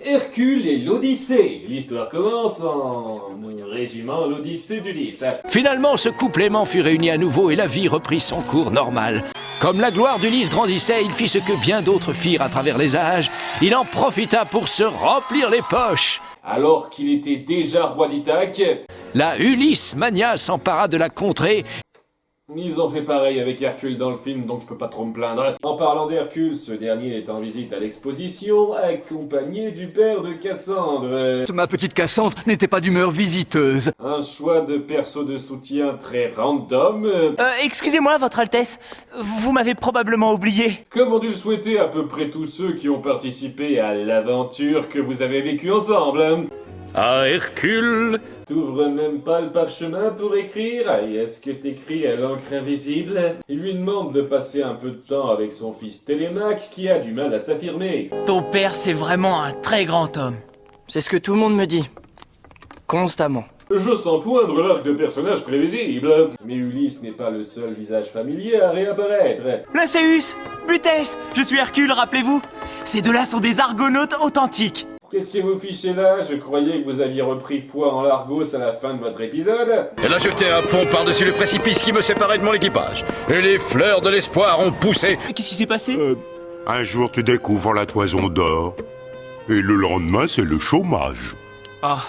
Hercule et l'Odyssée. L'histoire commence en résumant l'Odyssée d'Ulysse. Finalement, ce couple aimant fut réuni à nouveau et la vie reprit son cours normal. Comme la gloire d'Ulysse grandissait, il fit ce que bien d'autres firent à travers les âges. Il en profita pour se remplir les poches. Alors qu'il était déjà roi d'Ithaque, La Ulysse mania s'empara de la contrée. ils ont fait pareil avec Hercule dans le film, donc je peux pas trop me plaindre. En parlant d'Hercule, ce dernier est en visite à l'exposition, accompagné du père de Cassandre. Ma petite Cassandre n'était pas d'humeur visiteuse. Un choix de perso de soutien très random. Excusez-moi, Votre Altesse, vous m'avez probablement oublié. Comme ont dû le souhaiter à peu près tous ceux qui ont participé à l'aventure que vous avez vécue ensemble. Ah, Hercule! T'ouvres même pas le parchemin pour écrire? Et est-ce que t'écris à l'encre invisible? Il lui demande de passer un peu de temps avec son fils Télémaque qui a du mal à s'affirmer. Ton père, c'est vraiment un très grand homme. C'est ce que tout le monde me dit. Constamment. Je sens poindre l'arc de personnage prévisible. Mais Ulysse n'est pas le seul visage familier à réapparaître. Lacéus, Butès, je suis Hercule, rappelez-vous. Ces deux-là sont des argonautes authentiques. Qu'est-ce que vous fichez là? Je croyais que vous aviez repris foi en Largos à la fin de votre épisode. Elle a jeté un pont par-dessus le précipice qui me séparait de mon équipage. Et les fleurs de l'espoir ont poussé. Qu'est-ce qui s'est passé? Un jour, tu découvres la toison d'or. Et le lendemain, c'est le chômage.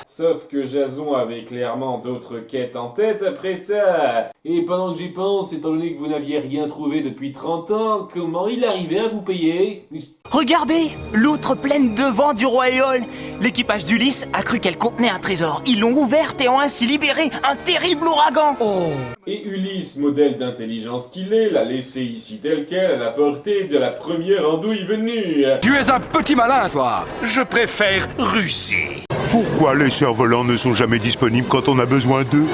Sauf que Jason avait clairement d'autres quêtes en tête après ça. Et pendant que j'y pense, étant donné que vous n'aviez rien trouvé depuis 30 ans, comment il arrivait à vous payer? Regardez, l'outre pleine de vent du roi Éole. L'équipage d'Ulysse a cru qu'elle contenait un trésor. Ils l'ont ouverte et ont ainsi libéré un terrible ouragan. Et Ulysse, modèle d'intelligence qu'il est, l'a laissé ici tel quel à la portée de la première andouille venue. Tu es un petit malin, toi. Je préfère russer. Pourquoi les cerfs-volants ne sont jamais disponibles quand on a besoin d'eux?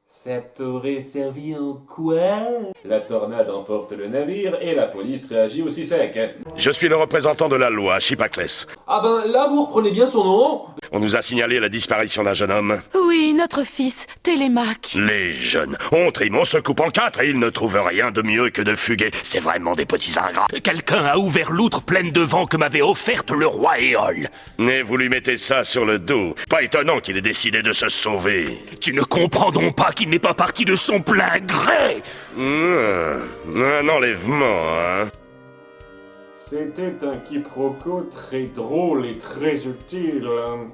Ça t'aurait servi en quoi? La tornade emporte le navire et la police réagit aussi sec. Je suis le représentant de la loi, Chippaclès. Ah ben là vous reprenez bien son nom? On nous a signalé la disparition d'un jeune homme. Oui, notre fils, Télémaque. Les jeunes, on trime, on se coupe en quatre et ils ne trouvent rien de mieux que de fuguer. C'est vraiment des petits ingrats. Quelqu'un a ouvert l'outre pleine de vent que m'avait offerte le roi Éole. Et vous lui mettez ça sur le dos. Pas étonnant qu'il ait décidé de se sauver. Tu ne comprends donc pas qu'il n'est pas parti de son plein gré. Un enlèvement, hein. C'était un quiproquo très drôle et très utile.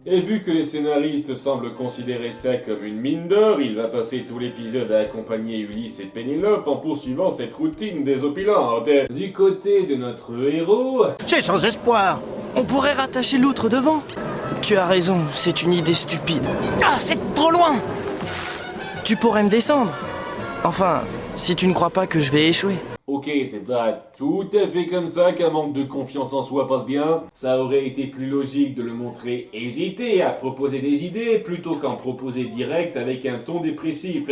Et vu que les scénaristes semblent considérer ça comme une mine d'or, il va passer tout l'épisode à accompagner Ulysse et Pénélope en poursuivant cette routine désopilante. Du côté de notre héros... C'est sans espoir. On pourrait rattacher l'outre devant. Tu as raison, c'est une idée stupide. Ah, c'est trop loin. Tu pourrais me descendre. Enfin, si tu ne crois pas que je vais échouer. Ok, c'est pas tout à fait comme ça qu'un manque de confiance en soi passe bien. Ça aurait été plus logique de le montrer hésiter à proposer des idées plutôt qu'en proposer direct avec un ton dépressif.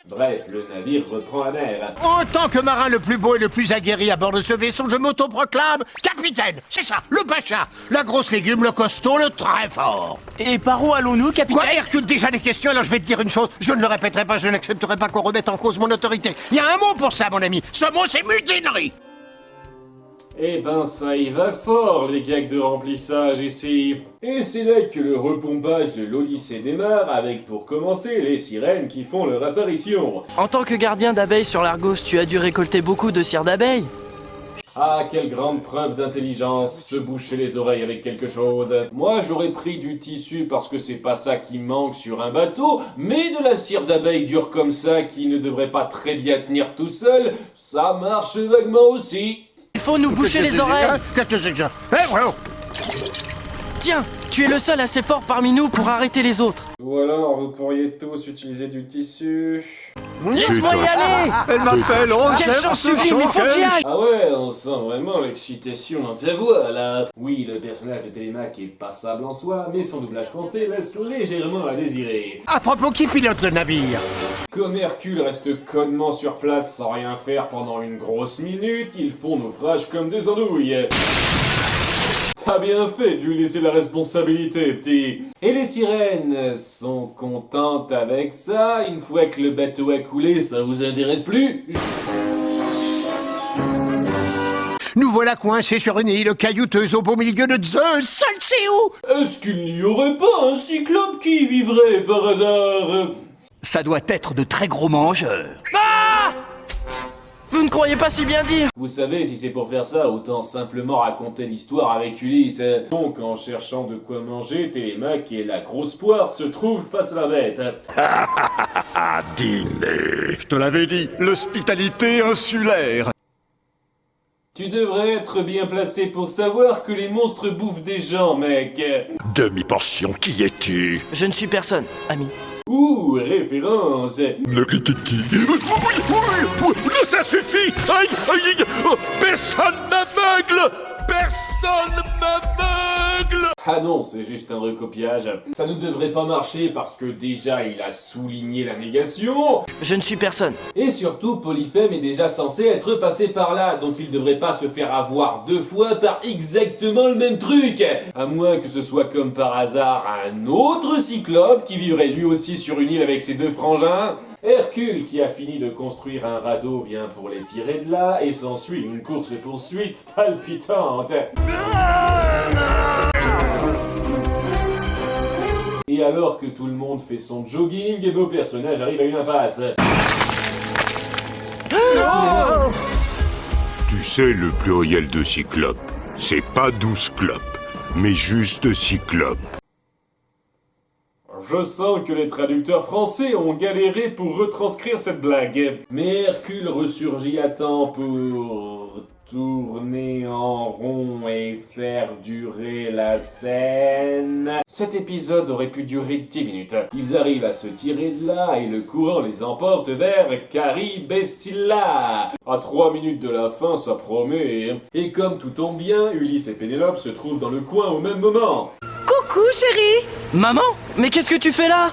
Bref, le navire reprend la mer. En tant que marin le plus beau et le plus aguerri à bord de ce vaisseau, je m'autoproclame capitaine. C'est ça, le pacha. La grosse légume, le costaud, le très fort. Et par où allons-nous, capitaine? Quoi, Hercule, déjà des questions, alors je vais te dire une chose. Je ne le répéterai pas, je n'accepterai pas qu'on remette en cause mon autorité. Il y a un mot pour ça, mon ami. Ce mot, c'est mutinerie. Eh ben ça y va fort, les gags de remplissage ici. Et c'est là que le repompage de l'Odyssée démarre, avec pour commencer les sirènes qui font leur apparition. En tant que gardien d'abeilles sur l'Argos, tu as dû récolter beaucoup de cire d'abeille. Ah, quelle grande preuve d'intelligence, se boucher les oreilles avec quelque chose. Moi, j'aurais pris du tissu parce que c'est pas ça qui manque sur un bateau, mais de la cire d'abeille dure comme ça qui ne devrait pas très bien tenir tout seul, ça marche vaguement aussi. Il faut nous boucher les oreilles. Qu'est-ce que c'est que ça? Eh, voilà. Tiens, tu es le seul assez fort parmi nous pour arrêter les autres. Ou alors, vous pourriez tous utiliser du tissu. Laisse-moi y aller. Elle m'appelle, oh, Quelle chance sublime, il faut que j'y aille. Ah ouais, on sent vraiment l'excitation dans ta voix, là. Oui, le personnage de Télémaque est passable en soi, mais son doublage français laisse légèrement à désirer. À propos, qui pilote le navire? Comme Hercule reste connement sur place sans rien faire pendant une grosse minute, ils font naufrage comme des andouilles. T'as bien fait de lui laisser la responsabilité, petit. Et les sirènes sont contentes avec ça. Une fois que le bateau a coulé, ça vous intéresse plus? Nous voilà coincés sur une île caillouteuse au beau milieu de Zeus. Seul sait où. Est-ce qu'il n'y aurait pas un cyclope qui y vivrait par hasard? Ça doit être de très gros mangeurs. Vous ne croyez pas si bien dire. Vous savez, si c'est pour faire ça, autant simplement raconter l'histoire avec Ulysse. Donc, en cherchant de quoi manger, Télémaque et la grosse poire se trouvent face à la bête. À dîner. Je te l'avais dit, l'hospitalité insulaire. Tu devrais être bien placé pour savoir que les monstres bouffent des gens, mec. Demi-portion, qui es-tu? Je ne suis personne, ami. Ouh, référence. Le qui? Ça suffit! Aïe, aïe, oh, personne m'aveugle! Personne m'aveugle! Ah non, c'est juste un recopiage. Ça ne devrait pas marcher parce que déjà il a souligné la négation. Je ne suis personne. Et surtout, Polyphème est déjà censé être passé par là, donc il devrait pas se faire avoir 2 fois par exactement le même truc. À moins que ce soit comme par hasard un autre cyclope qui vivrait lui aussi sur une île avec ses 2 frangins. Hercule, qui a fini de construire un radeau, vient pour les tirer de là, et s'ensuit une course-poursuite palpitante. Et alors que tout le monde fait son jogging, nos personnages arrivent à une impasse. Tu sais, le pluriel de cyclope, c'est pas 12 clopes, mais juste cyclope. Je sens que les traducteurs français ont galéré pour retranscrire cette blague. Mais Hercule ressurgit à temps pour tourner en rond et faire durer la scène. Cet épisode aurait pu durer 10 minutes. Ils arrivent à se tirer de là et le courant les emporte vers Caribessilla. À 3 minutes de la fin, ça promet. Et comme tout tombe bien, Ulysse et Pénélope se trouvent dans le coin au même moment. Coucou, chérie. Maman, mais qu'est-ce que tu fais là?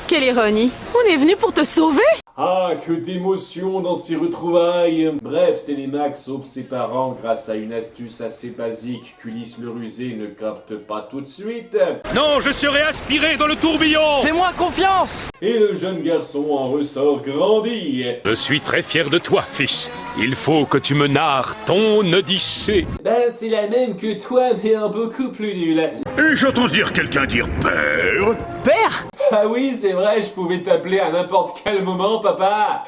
Quelle ironie. On est venu pour te sauver. Ah, que d'émotion dans ces retrouvailles! Bref, Télémaque sauve ses parents grâce à une astuce assez basique qu'Ulysse le rusé ne capte pas tout de suite. Non, je serai aspiré dans le tourbillon! Fais-moi confiance. Et le jeune garçon en ressort grandi. Je suis très fier de toi, fils. Il faut que tu me narres ton Odyssée. Ben, c'est la même que toi, mais un beaucoup plus nul. Et j'entends dire quelqu'un dire père. Père? Ah oui, c'est vrai, je pouvais t'appeler à n'importe quel moment, papa.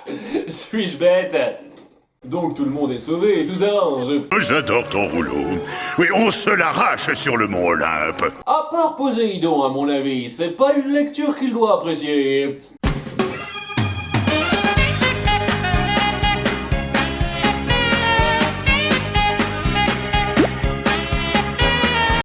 Suis-je bête? Donc tout le monde est sauvé et tout s'arrange. J'adore ton rouleau. Oui, on se l'arrache sur le mont Olympe. À part Poséidon, à mon avis, c'est pas une lecture qu'il doit apprécier.